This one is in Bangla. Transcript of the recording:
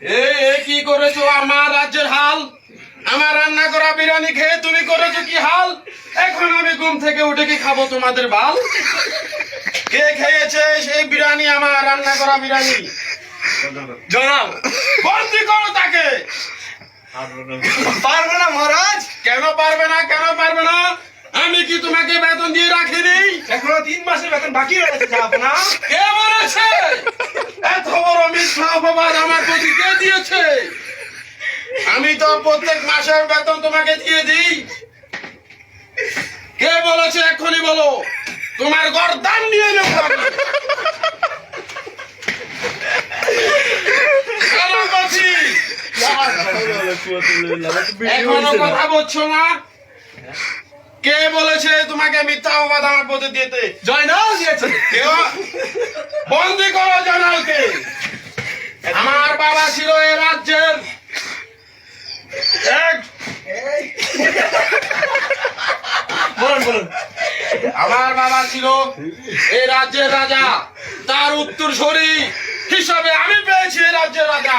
কি করেছো আমার রাজ্যের হাল? আমার রান্না করা বিরিয়ানি খেয়ে তুমি করেছো কি হাল? এখন আমি ঘুম থেকে উঠে কি খাবো তোমাদের বাল? কে খেয়েছে সেই বিরিয়ানি, আমার রান্না করা বিরিয়ানি? জনাব, বন্দি করো তাকে। পারবো না মহারাজ। কেন পারবে না, কেন পারবে না? আমি কি তোমাকে বেতন দিয়ে রাখিনি? এখনো 3 মাসের বেতন বাকি রয়েছে জাহাপনা। কে বলেছে? এত বড় মিথ্যা অপবাদ আমার প্রতি কে দিয়েছে? আমি তো প্রত্যেক মাসের বেতন তোমাকে দিয়ে দিই। কে বলেছে এক্ষুনি বলো, তোমার গর্দান নিয়ে নেব আমি। কেন বলছি? এখনো কথা বলছো না? কে বলেছে তোমাকে মিথ্যা অপবাদ আমার প্রতি দিতে? জয়নাল দিয়েছে। কেউ? বন্দি করো জয়নালকে। আমার বাবা ছিল এই রাজ্যের বলুন। আমার বাবা ছিল এই রাজ্যের রাজা, তার উত্তরসূরি হিসাবে আমি পেয়েছি এই রাজ্যের রাজা।